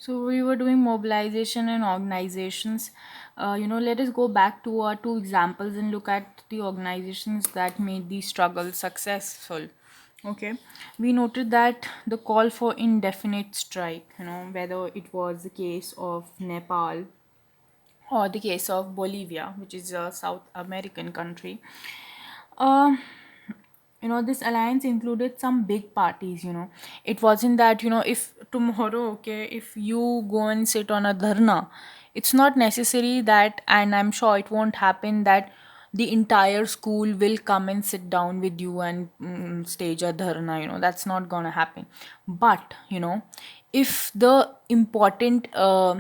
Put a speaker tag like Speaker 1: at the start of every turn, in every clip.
Speaker 1: So we were doing mobilization and organizations. Let us go back to our two examples and look at the organizations that made the struggle successful. Okay, we noted that the call for indefinite strike, whether it was the case of Nepal or the case of Bolivia, which is a South American country. Um, this alliance included some big parties. It wasn't that, if tomorrow, okay, if you go and sit on a dharna, it's not necessary that, and I'm sure it won't happen that the entire school will come and sit down with you and stage a dharna. That's not gonna happen. But if the important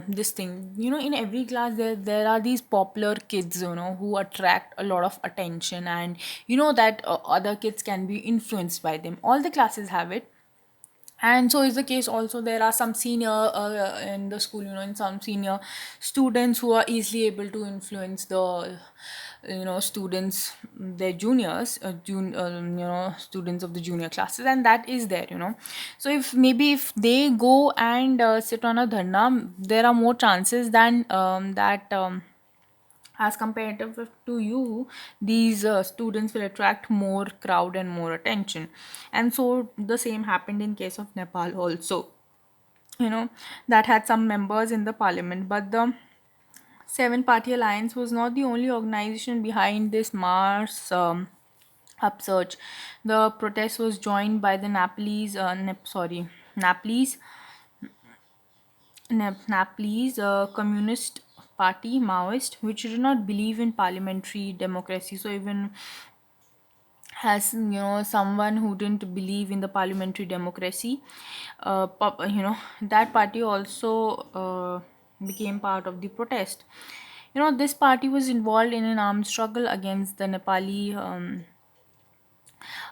Speaker 1: this thing, in every class there are these popular kids, who attract a lot of attention, and that other kids can be influenced by them. All the classes have it, and so is the case also. There are some senior in the school, and some senior students who are easily able to influence the students, their juniors, students of the junior classes, and that is there. So if they go and sit on a dharna, there are more chances than that as compared to you, these students will attract more crowd and more attention. And so the same happened in case of Nepal also, you know that had some members in the parliament. But the seven party alliance was not the only organization behind this Mars upsurge. The protest was joined by the Nepalese Nepalese Communist Party, Maoist, which did not believe in parliamentary democracy. So even as someone who didn't believe in the parliamentary democracy, that party also became part of the protest. This party was involved in an armed struggle against the Nepali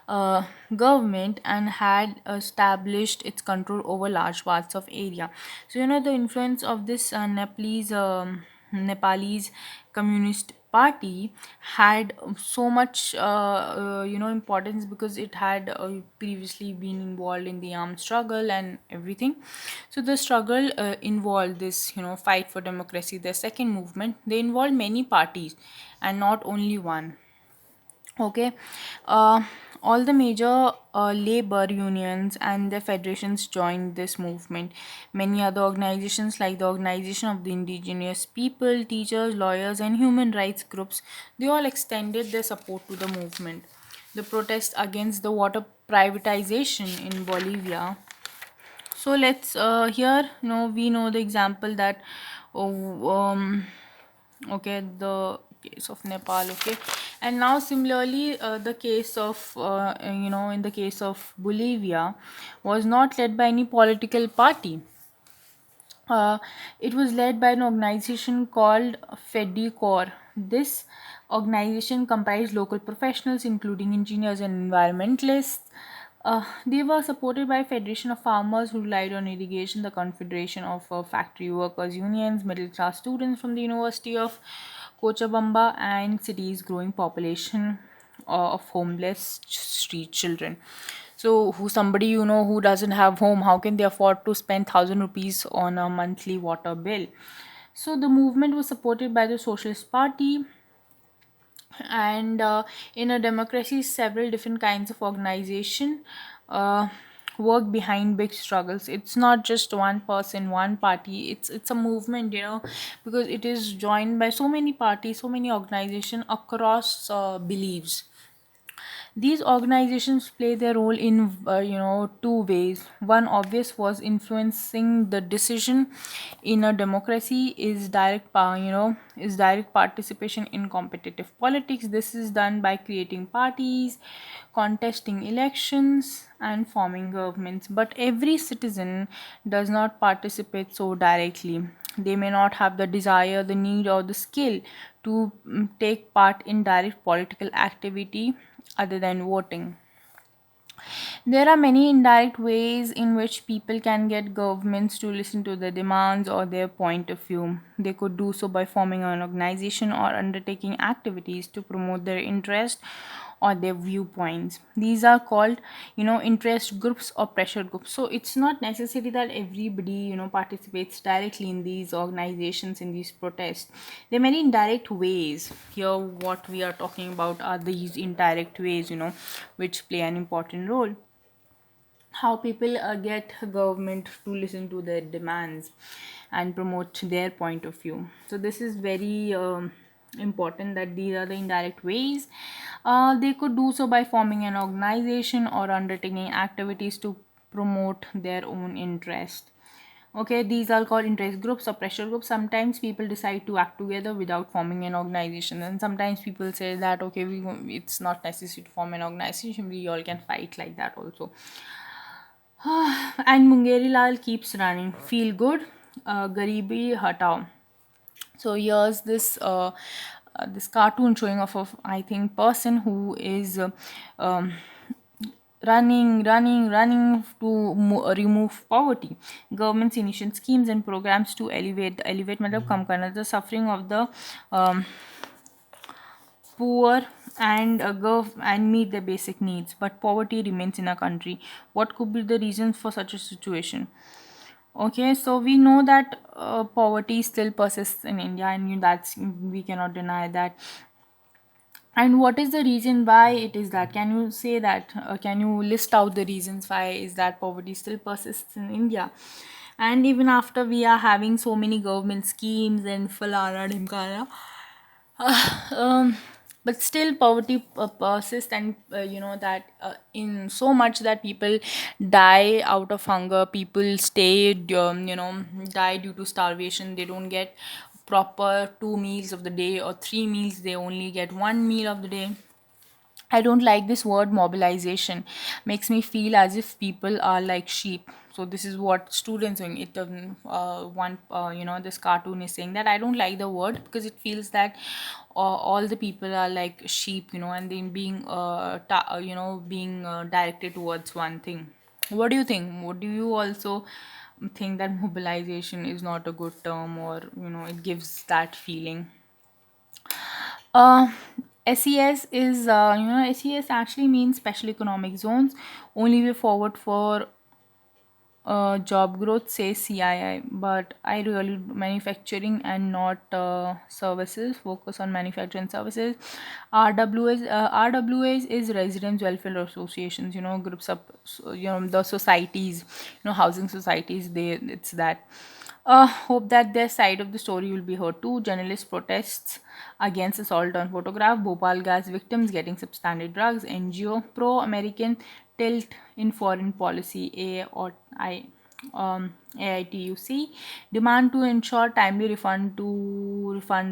Speaker 1: uh, government and had established its control over large parts of area. So the influence of this Nepalese Communist Party had so much importance, because it had previously been involved in the armed struggle and everything. So the struggle involved this fight for democracy. The second movement, they involved many parties and not only one. Okay. uh, all the major labor unions and their federations joined this movement. Many other organizations, like the Organization of the Indigenous People, teachers, lawyers, and human rights groups, they all extended their support to the movement. The protest against the water privatization in Bolivia. So let's here we know the example that oh, okay, the case of Nepal. Okay, and now similarly the case of in the case of Bolivia was not led by any political party. It was led by an organization called FEDICOR. This organization comprised local professionals, including engineers and environmentalists. They were supported by Federation of Farmers who relied on irrigation, the Confederation of Factory Workers Unions, middle class students from the University of Cochabamba, and cities' growing population of homeless street children. So, who somebody who doesn't have home, how can they afford to spend 1,000 rupees on a monthly water bill? So, the movement was supported by the Socialist Party, and in a democracy, several different kinds of organization uh, work behind big struggles. It's not just one person, one party. It's a movement, because it is joined by so many parties, so many organizations across beliefs. These organizations play their role in two ways. One obvious was influencing the decision. In a democracy is direct participation in competitive politics. This is done by creating parties, contesting elections, and forming governments. But every citizen does not participate so directly. They may not have the desire, the need, or the skill to take part in direct political activity other than voting. There are many indirect ways in which people can get governments to listen to their demands or their point of view. They could do so by forming an organization or undertaking activities to promote their interest or their viewpoints. These are called, interest groups or pressure groups. So it's not necessary that everybody, participates directly in these organizations, in these protests. There are many indirect ways. Here what we are talking about are these indirect ways, which play an important role. How people get government to listen to their demands and promote their point of view. So this is very important, that these are the indirect ways. They could do so by forming an organization or undertaking activities to promote their own interest. Okay, these are called interest groups or pressure groups. Sometimes people decide to act together without forming an organization, and sometimes people say that okay, it's not necessary to form an organization, we all can fight like that also. And Mungeri Lal keeps running. Feel good, Garibi Hatao. So here's this cartoon showing off of, I think, person who is um, running to remove poverty. Government's initial schemes and programs to elevate matlab kam karna the suffering of the um, poor and and meet their basic needs, but poverty remains in our country. What could be the reasons for such a situation? Okay, so we know that poverty still persists in India, and that's, we cannot deny that. And what is the reason why it is that? Can you say that? Can you list out the reasons why is that poverty still persists in India? And even after we are having so many government schemes and falana dhimkana, um, but still poverty persists, and that in so much that people die out of hunger, people stay die due to starvation. They don't get proper 2 meals of the day or 3 meals, they only get 1 meal of the day. I don't like this word mobilization. Makes me feel as if people are like sheep. So this is what students doing. It one this cartoon is saying that I don't like the word because it feels that all the people are like sheep, and then being being directed towards one thing. What do you think? What do you also think that mobilization is not a good term, or it gives that feeling? Uh, SES is, SES actually means special economic zones. Only way forward for job growth, says CII. But I really manufacturing and not services. Focus on manufacturing services. RWAs is residents welfare associations. Groups of the societies. Housing societies. It's that. Hope that their side of the story will be heard too. Journalist protests against assault on photograph. Bhopal gas victims getting substandard drugs. NGO pro-American tilt in foreign policy. AITUC demand to ensure timely refund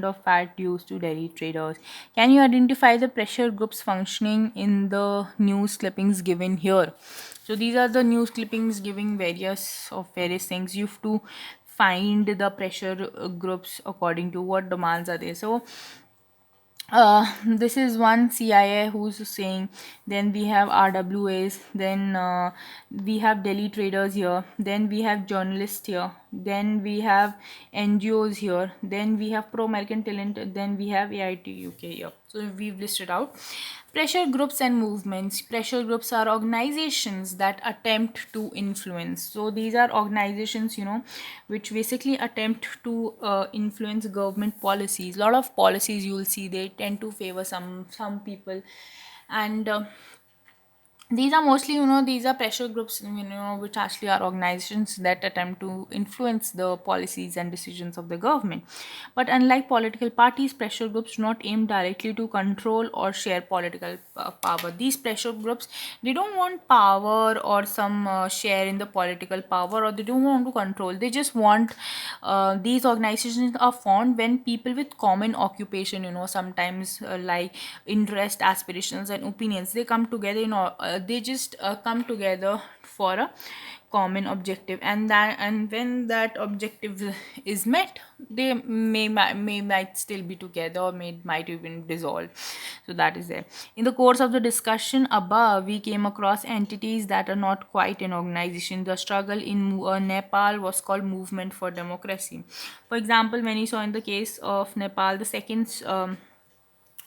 Speaker 1: of VAT dues to Delhi traders. Can you identify the pressure groups functioning in the news clippings given here? So these are the news clippings giving various things. You have to find the pressure groups according to what demands are there. So this is one CIA who's saying. Then we have RWAs. Then we have Delhi traders here. Then we have journalists here. Then we have NGOs here. Then we have pro-American talent. Then we have AIT UK here. So we've listed out pressure groups and movements. Pressure groups are organizations that attempt to influence. So these are organizations, which basically attempt to influence government policies. A lot of policies you will see, they tend to favor some people. And these are mostly, these are pressure groups, which actually are organizations that attempt to influence the policies and decisions of the government. But unlike political parties, pressure groups do not aim directly to control or share political power. These pressure groups, they don't want power or some share in the political power, or they don't want to control. They just want, these organizations are formed when people with common occupation, sometimes like interest, aspirations and opinions, they come together, they just come together for a common objective, and when that objective is met, they might still be together, or might even dissolve. So that is there. In the course of the discussion above, we came across entities that are not quite an organization. The struggle in Nepal was called Movement for Democracy. For example, when you saw in the case of Nepal, the second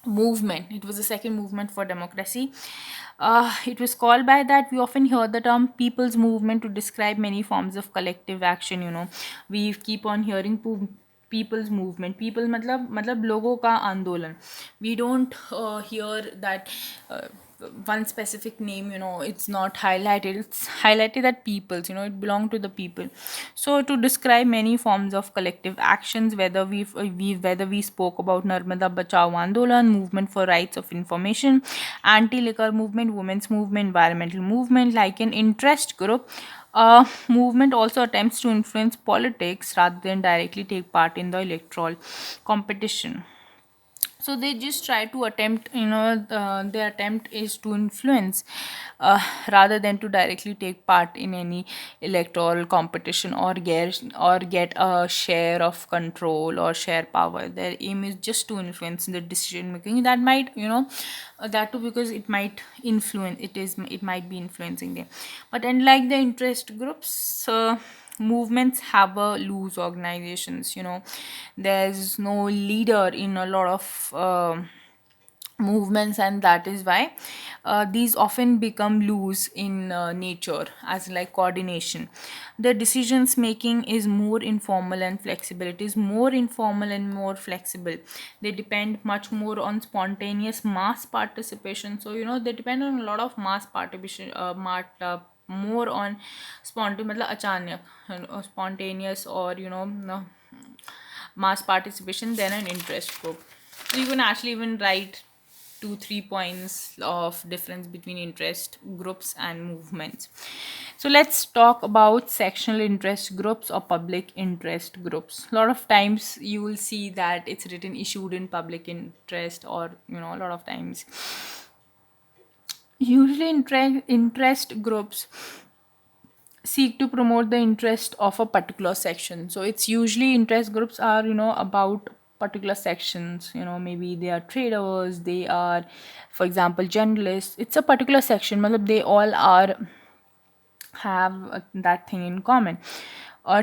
Speaker 1: movement. It was the second movement for democracy. It was called by that. We often hear the term people's movement to describe many forms of collective action. We keep on hearing people's movement. People मतलब लोगों का आंदोलन. We don't hear that one specific name. It's not highlighted. It's highlighted that peoples. It belonged to the people. So to describe many forms of collective actions, whether we spoke about Narmada Bachao Andolan, movement for rights of information, anti-liquor movement, women's movement, environmental movement, like an interest group. Movement also attempts to influence politics rather than directly take part in the electoral competition. So they just try to attempt, their attempt is to influence, rather than to directly take part in any electoral competition, or get a share of control or share power. Their aim is just to influence the decision making. That might, that too, because it might be influencing them. But unlike the interest groups, movements have a loose organizations. There's no leader in a lot of movements, and that is why these often become loose in nature, as like coordination. The decisions making is more informal and flexible. It is more informal and more flexible. They depend much more on spontaneous mass participation. So they depend on a lot of mass participation, more on spontaneous, मतलब अचानक, spontaneous, or no, mass participation than an interest group. So you can actually even write 2 3 points of difference between interest groups and movements. So let's talk about sectional interest groups or public interest groups. A lot of times you will see that it's written issued in public interest, or a lot of times, usually interest groups seek to promote the interest of a particular section. So it's usually interest groups are about particular sections. Maybe they are traders, they are, for example, journalists. It's a particular section. Matlab they all are have that thing in common.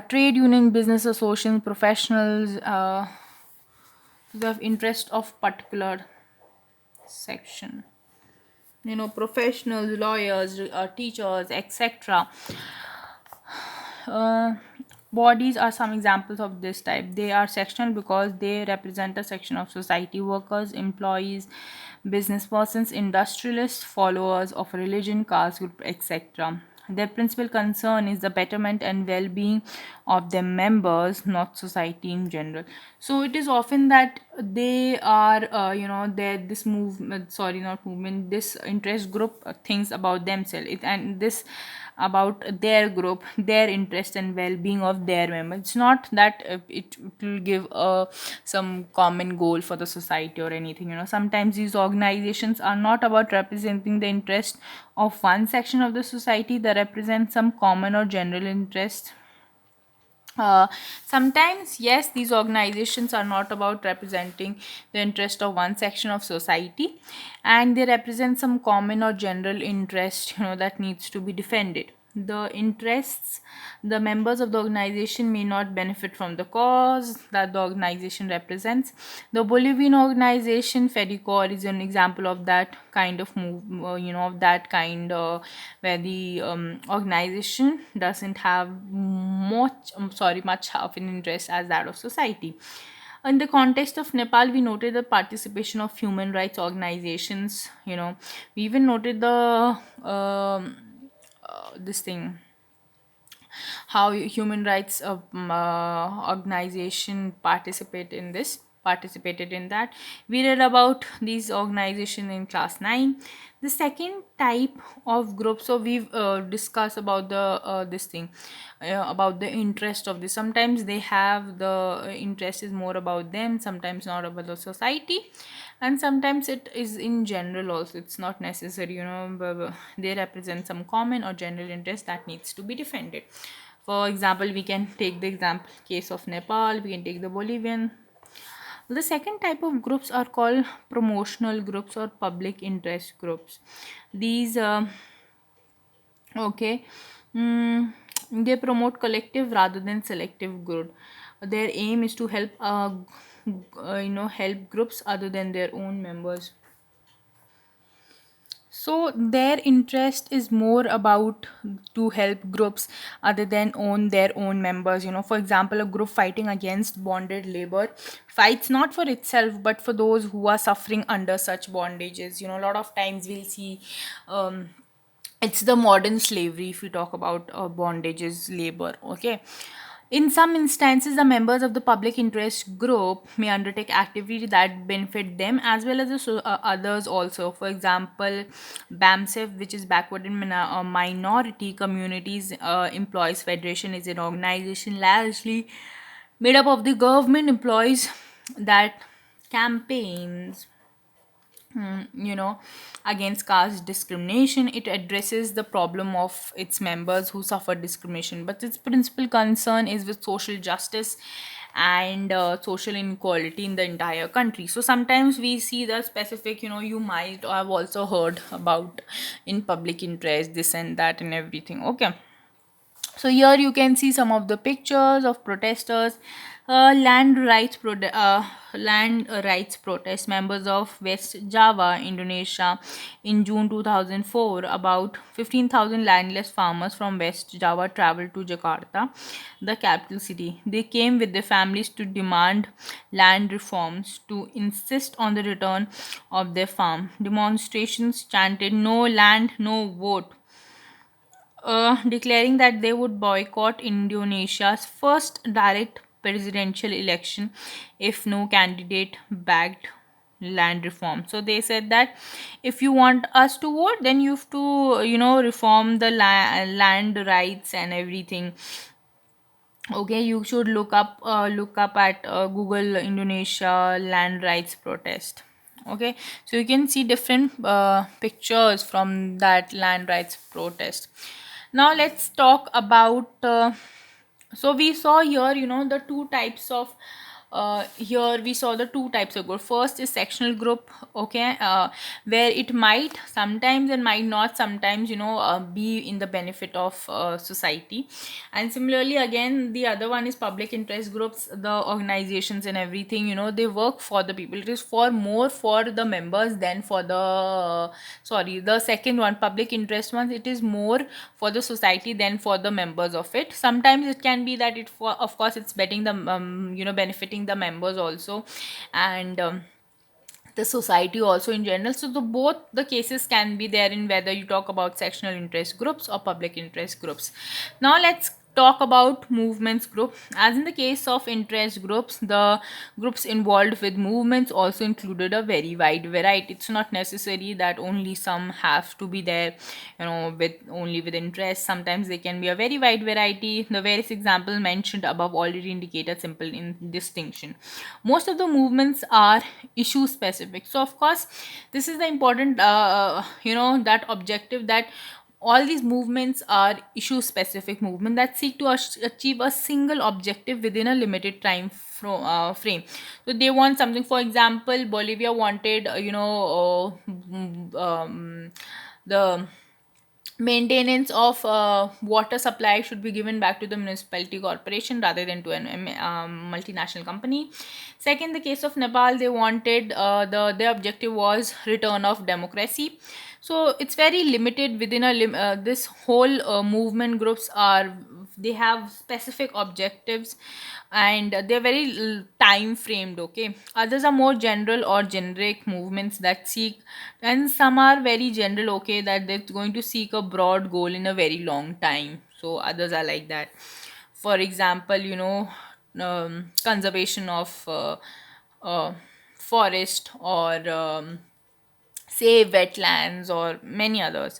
Speaker 1: Trade union, business associations, professionals, they have interest of particular section. Professionals, lawyers, teachers, etc. uh, Bodies are some examples of this type. They are sectional because they represent a section of society: workers, employees, business persons, industrialists, followers of religion, caste group, etc. Their principal concern is the betterment and well-being of their members, not society in general. So it is often that they are, this movement, sorry, not movement, this interest group thinks about themselves, and this about their group, their interest and well-being of their members. It's not that it will give some common goal for the society or anything. Sometimes these organizations are not about representing the interest of one section of the society. They represent some common or general interest. Sometimes, yes, these organizations are not about representing the interest of one section of society, and they represent some common or general interest, that needs to be defended. The members of the organization may not benefit from the cause that the organization represents. The Bolivian organization FEDICOR is an example of that kind of move, of that kind, where the organization doesn't have much of an interest as that of society. In the context of Nepal, we noted the participation of human rights organizations. We even noted the this thing, how human rights organization participated in that. We read about these organization in class 9. The second type of group, so we've discussed about the this thing, about the interest of this. Sometimes they have the interest is more about them, sometimes not about the society, and sometimes it is in general also. It's not necessary, they represent some common or general interest that needs to be defended. For example, we can take the example case of Nepal, we can take the Bolivian. The second type of groups are called promotional groups or public interest groups. These okay, they promote collective rather than selective good. Their aim is to help help groups other than their own members. So their interest is more about to help groups other than own their own members. For example, a group fighting against bonded labor fights not for itself but for those who are suffering under such bondages. A lot of times we'll see um, it's the modern slavery if we talk about bondages labor. Okay, in some instances the members of the public interest group may undertake activities that benefit them as well as others also. For example, BAMSEF, which is backward and minority communities employees federation, is an organization largely made up of the government employees that campaigns against caste discrimination. It addresses the problem of its members who suffer discrimination, but its principal concern is with social justice and social inequality in the entire country. So sometimes we see the specific, you might have also heard about in public interest, this and that and everything. Okay, so here you can see some of the pictures of protesters, land rights protest members of West Java, Indonesia, in June 2004. About 15,000 landless farmers from West Java traveled to Jakarta, the capital city. They came with their families to demand land reforms, to insist on the return of their farm. Demonstrations chanted "No land, no vote," declaring that they would boycott Indonesia's first direct presidential election if no candidate backed land reform. So they said that if you want us to vote, then you have to, reform the land rights and everything. Okay, you should look up at Google Indonesia land rights protest. Okay, so you can see different pictures from that land rights protest. Now let's talk about so we saw here, the two types of here we saw the two types of group. First is sectional group. Okay, where it might sometimes and might not sometimes, be in the benefit of society. And similarly again, the other one is public interest groups, the organizations and everything. They work for the people. It is for more for the members than for the sorry, the second one, public interest ones, it is more for the society than for the members of it. Sometimes it can be that it, for of course, it's betting the benefiting the members also, and the society also in general. So the both the cases can be there in whether you talk about sectional interest groups or public interest groups. Now let's talk about movements group. As in the case of interest groups, the groups involved with movements also included a very wide variety. It's not necessary that only some have to be there, with only with interest. Sometimes they can be a very wide variety. The various examples mentioned above already indicate a simple in distinction. Most of the movements are issue specific. So of course, this is the important that objective, that all these movements are issue specific movement that seek to achieve a single objective within a limited time frame. So they want something. For example, Bolivia wanted the maintenance of water supply should be given back to the municipality corporation rather than to an multinational company. Second, the case of Nepal, they wanted their objective was return of democracy. So it's very limited within this whole movement groups are, they have specific objectives, and they're very time framed. Okay, others are more general or generic movements that seek, and some are very general. Okay, that they're going to seek a broad goal in a very long time. So others are like that. For example, conservation of forest, or say wetlands, or many others.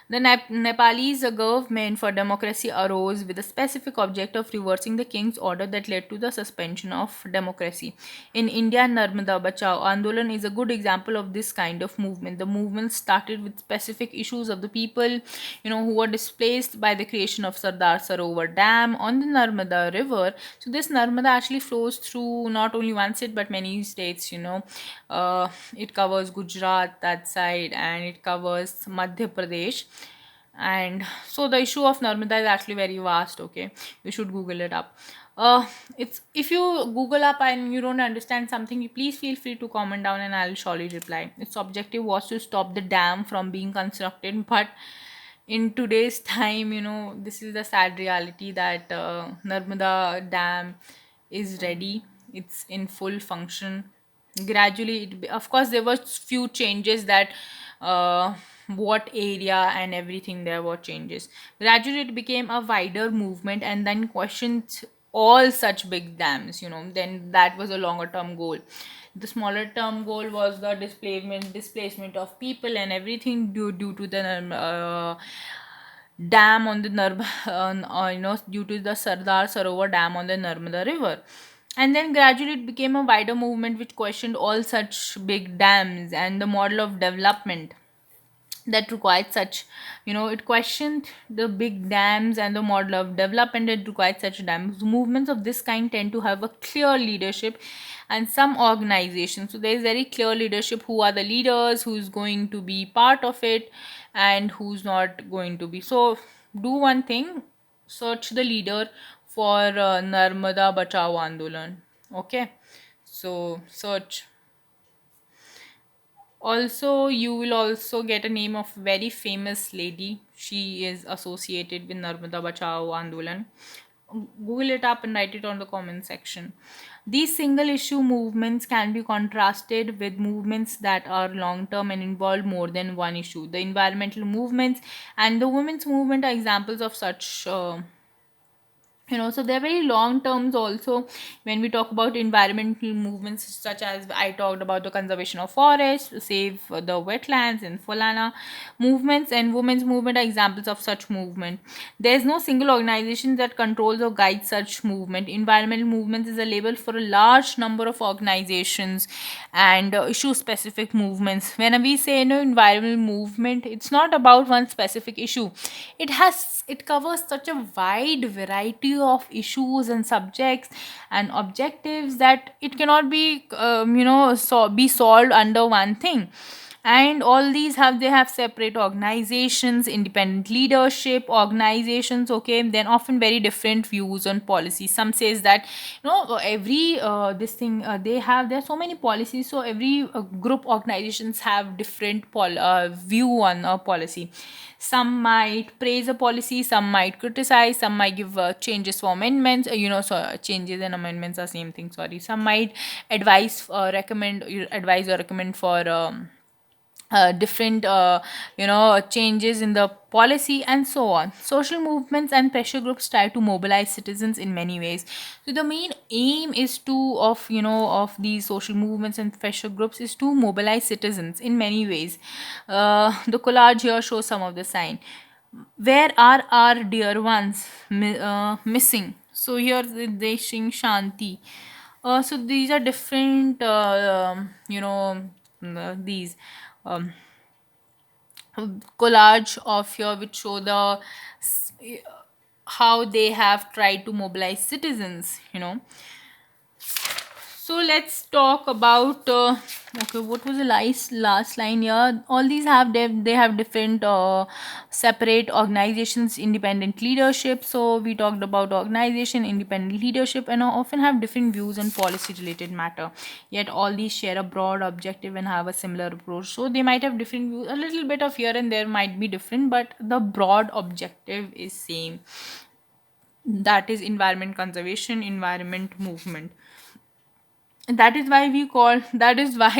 Speaker 1: The Nepalese government for democracy arose with the specific object of reversing the king's order that led to the suspension of democracy. In India, Narmada Bachao Andolan is a good example of this kind of movement. The movement started with specific issues of the people, who were displaced by the creation of Sardar Sarovar Dam on the Narmada River. So this Narmada actually flows through not only one state but many states. It covers Gujarat, that side, and it covers Madhya Pradesh, And so the issue of Narmada is actually very vast. Okay, you should Google it up. It's if you Google up and you don't understand something, you please feel free to comment down and I'll surely reply. Its objective was to stop the dam from being constructed, but in today's time, this is the sad reality that Narmada Dam is ready. It's in full function. Gradually, of course, there were few changes that what area and everything there were changes. Gradually, it became a wider movement and then questioned all such big dams. Then that was a longer term goal. The smaller term goal was the displacement of people and everything due to the dam on the due to the Sardar Sarovar Dam on the Narmada River. And then gradually it became a wider movement which questioned all such big dams and the model of development that required such, it questioned the big dams and the model of development that required such dams. Movements of this kind tend to have a clear leadership and some organization. So there is very clear leadership, who are the leaders, who's going to be part of it and who's not going to be. So do one thing, search the leader for Narmada Bachao Andolan. Okay, so search. Also, you will also get a name of very famous lady. She is associated with Narmada Bachao Andolan. Google it up and write it on the comment section. These single issue movements can be contrasted with movements that are long term and involve more than one issue. The environmental movements and the women's movement are examples of such. So they're very long terms also. When we talk about environmental movements, such as I talked about the conservation of forests, save the wetlands and Folana movements, and women's movement are examples of such movement. There's no single organization that controls or guides such movement. Environmental movements is a label for a large number of organizations and issue specific movements. When we say environmental movement, it's not about one specific issue. It covers such a wide variety of issues and subjects and objectives that it cannot be be solved under one thing. And all these have separate organizations, independent leadership organizations, okay, then often very different views on policy. Some says that every this thing they have, there are so many policies, so every group organizations have different view on a policy. Some might praise a policy, some might criticize, some might give changes for amendments, changes and amendments are same thing, sorry. Some might advise or recommend for different changes in the policy and so on. Social movements and pressure groups try to mobilize citizens in many ways. So the main aim is to of these social movements and pressure groups is to mobilize citizens in many ways. The collage here shows some of the sign. Where are our dear ones missing? So here they sing Shanti. So these are different these um, collage of here which show the how they have tried to mobilize citizens. So let's talk about okay, what was the last line here? All these they have different separate organizations, independent leadership. So we talked about organization, independent leadership, and often have different views on policy related matter. Yet all these share a broad objective and have a similar approach. So they might have different views, a little bit of here and there might be different, but the broad objective is same. That is environment conservation, environment movement. That is why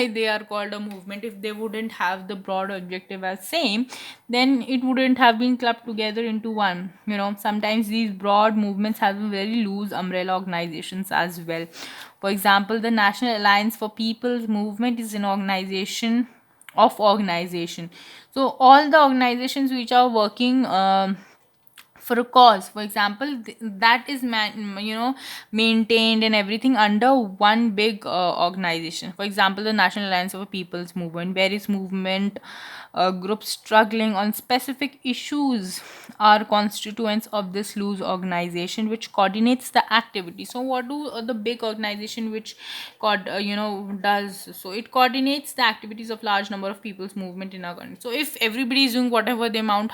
Speaker 1: they are called a movement. If they wouldn't have the broad objective as same, then it wouldn't have been clubbed together into one. Sometimes these broad movements have very loose umbrella organizations as well. For example, the National Alliance for People's Movement is an organization. So all the organizations which are working for a cause, for example, that is maintained and everything under one big organization. For example, the National Alliance of a People's Movement, various movement groups struggling on specific issues are constituents of this loose organization which coordinates the activity. So what do the big organization which does? So it coordinates the activities of large number of people's movement in our country. So if everybody is doing whatever they mount,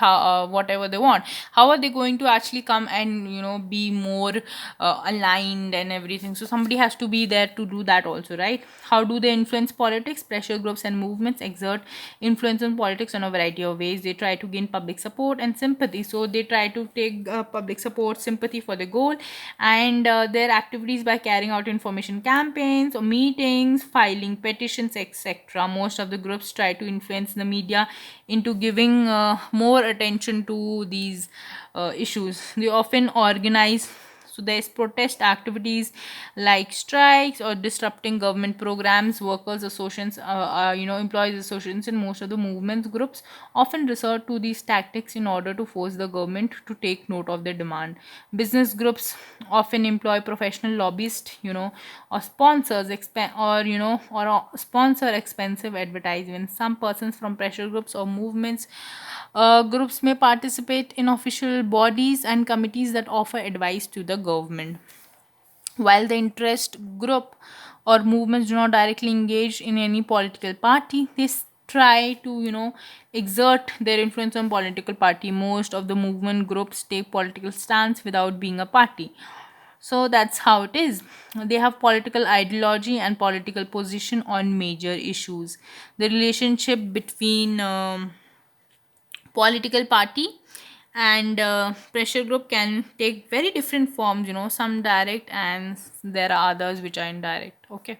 Speaker 1: whatever they want, how are they going to actually come and be more aligned and everything? So somebody has to be there to do that also, right? How do they influence politics? Pressure groups and movements exert influence on politics in a variety of ways. They try to gain public support and sympathy. So they try to take public support, sympathy for the goal, and their activities by carrying out information campaigns or meetings, filing petitions, etc. Most of the groups try to influence the media into giving more attention to these issues. They often organize, so there's protest activities like strikes or disrupting government programs. Workers associations, employees associations in most of the movements groups often resort to these tactics in order to force the government to take note of their demand. Business groups often employ professional lobbyists, or sponsors sponsor expensive advertisements. Some persons from pressure groups or movements groups may participate in official bodies and committees that offer advice to the government. While the interest group or movements do not directly engage in any political party, they try to exert their influence on political party. Most of the movement groups take political stance without being a party. So that's how it is. They have political ideology and political position on major issues. The relationship between political party and pressure group can take very different forms, some direct and there are others which are indirect. Okay.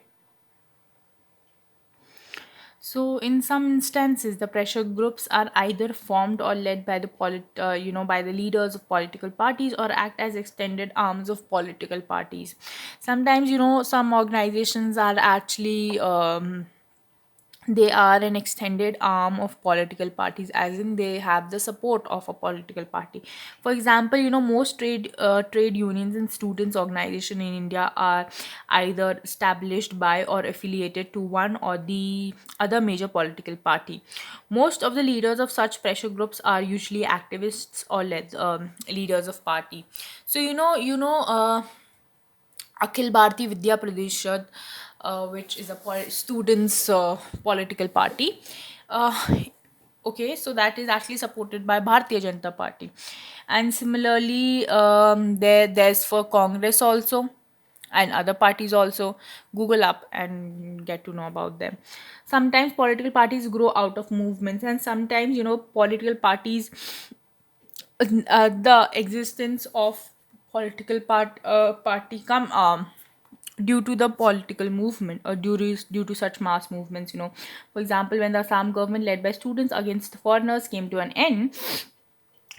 Speaker 1: So in some instances the pressure groups are either formed or led by the by the leaders of political parties or act as extended arms of political parties. Sometimes some organizations are actually they are an extended arm of political parties, as in they have the support of a political party. For example, most trade unions and students organization in India are either established by or affiliated to one or the other major political party. Most of the leaders of such pressure groups are usually activists or leaders of party. So Akhil Bharati Vidya Pradeshad, which is a students' political party. Uh, okay, so that is actually supported by Bharatiya Janata Party, and similarly, there's for Congress also, and other parties also. Google up and get to know about them. Sometimes political parties grow out of movements, and sometimes political parties, the existence of party come due to the political movement or due to such mass movements. For example, when the Assam government led by students against foreigners came to an end,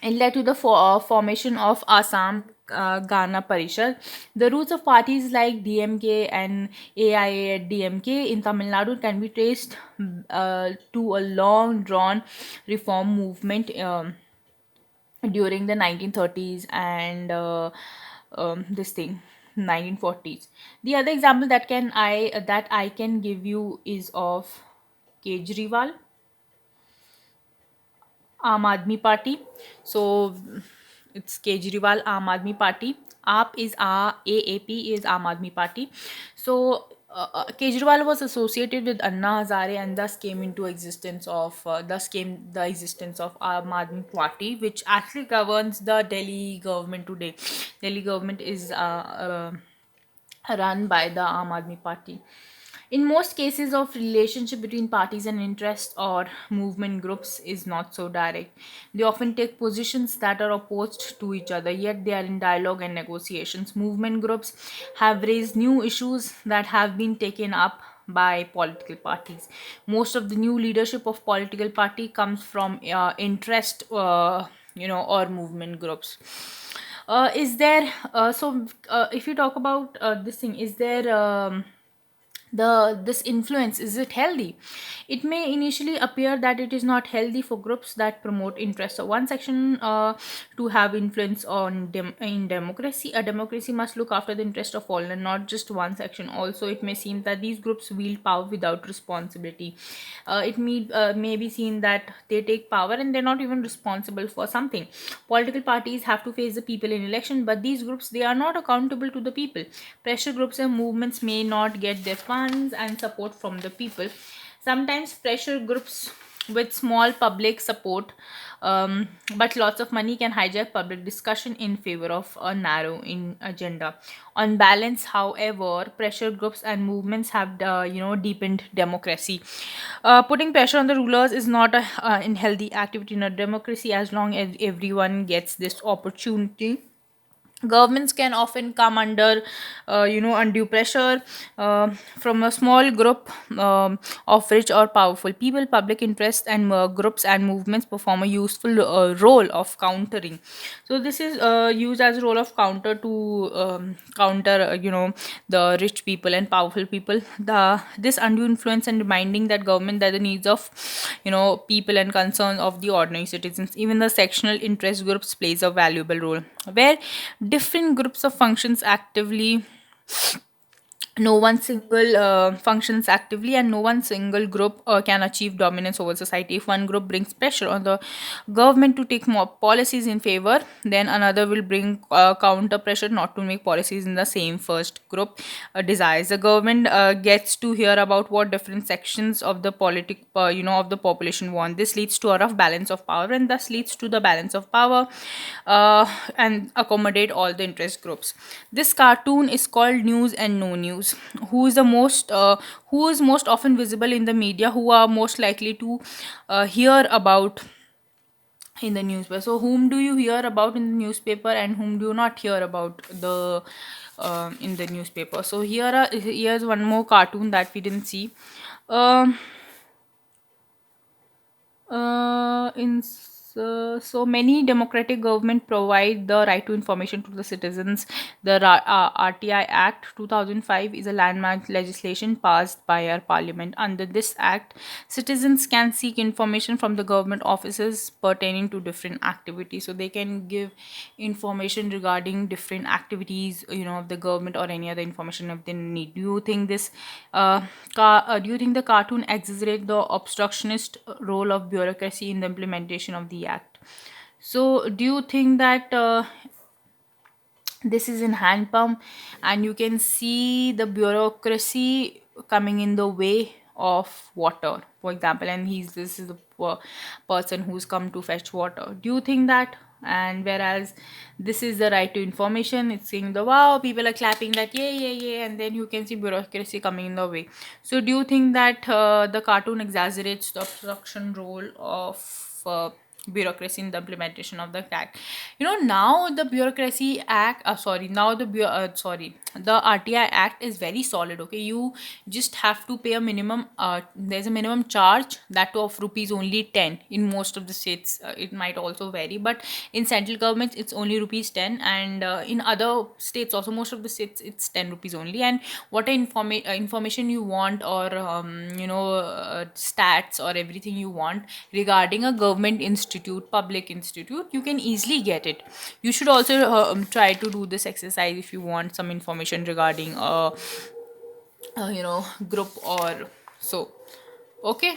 Speaker 1: it led to the formation of Assam Ghana Parishad. The roots of parties like DMK and AIA at DMK in Tamil Nadu can be traced to a long drawn reform movement during the 1930s and this thing 1940s. The other example that I can give you is of Kejriwal, Aam Aadmi Party. So it's Kejriwal Aam Aadmi Party. AAP is Aam Aadmi Party. So Kejriwal was associated with Anna Hazare and thus came the existence of Aam Aadmi Party, which actually governs the Delhi government today. Delhi government is run by the Aam Aadmi Party. In most cases of relationship between parties and interest or movement groups is not so direct. They often take positions that are opposed to each other, yet they are in dialogue and negotiations. Movement groups have raised new issues that have been taken up by political parties. Most of the new leadership of political party comes from interest or movement groups. Is there so If you talk about this thing, is there this influence, is it healthy? It may initially appear that it is not healthy for groups that promote interest of one section to have influence on in democracy. A democracy must look after the interest of all and not just one section. Also, it may seem that these groups wield power without responsibility. It may be seen that they take power and they're not even responsible for something. Political parties have to face the people in election, but these groups, they are not accountable to the people. Pressure groups and movements may not get their funds and support from the people. Sometimes pressure groups with small public support, but lots of money, can hijack public discussion in favor of a narrow in agenda. On balance, however, pressure groups and movements have deepened democracy. Putting pressure on the rulers is not a unhealthy activity in a democracy, as long as everyone gets this opportunity. Governments can often come under undue pressure from a small group of rich or powerful people. Public interest and groups and movements perform a useful role of countering. So this is used as a role of counter to counter the rich people and powerful people. The this undue influence and reminding that government that the needs of people and concerns of the ordinary citizens. Even the sectional interest groups plays a valuable role, where different groups of functions actively, no one single functions actively, and no one single group can achieve dominance over society. If one group brings pressure on the government to take more policies in favor, then another will bring counter pressure not to make policies in the same first group desires. The government gets to hear about what different sections of the of the population want. This leads to a rough balance of power, and thus leads to the balance of power and accommodate all the interest groups. This cartoon is called News and No News. Who is most often visible in the media? Who are most likely to hear about in the newspaper? So, whom do you hear about in the newspaper, and whom do you not hear about the in the newspaper? So, here's one more cartoon that we didn't see. Um, so many democratic government provide the right to information to the citizens. The RTI Act 2005 is a landmark legislation passed by our parliament. Under this act, citizens can seek information from the government offices pertaining to different activities. So they can give information regarding different activities, of the government, or any other information if they need. Do you think the cartoon exaggerate the obstructionist role of bureaucracy in the implementation of the act? So, do you think that this is in hand pump, and you can see the bureaucracy coming in the way of water, for example, and he's this is the person who's come to fetch water? Do you think that? And whereas this is the right to information, it's saying the wow, people are clapping that yeah, yeah, yeah, and then you can see bureaucracy coming in the way. So do you think that the cartoon exaggerates the obstruction role of bureaucracy in the implementation of the act? Now the bureaucracy act sorry now the sorry, the RTI Act is very solid. Okay, you just have to pay a minimum, there's a minimum charge, that too of rupees only 10 in most of the states. It might also vary, but in central government it's only rupees 10, and in other states also, most of the states, it's 10 rupees only. And what information you want, or stats or everything you want regarding a government institute, public institute, you can easily get it. You should also try to do this exercise if you want some information regarding group or so. Okay.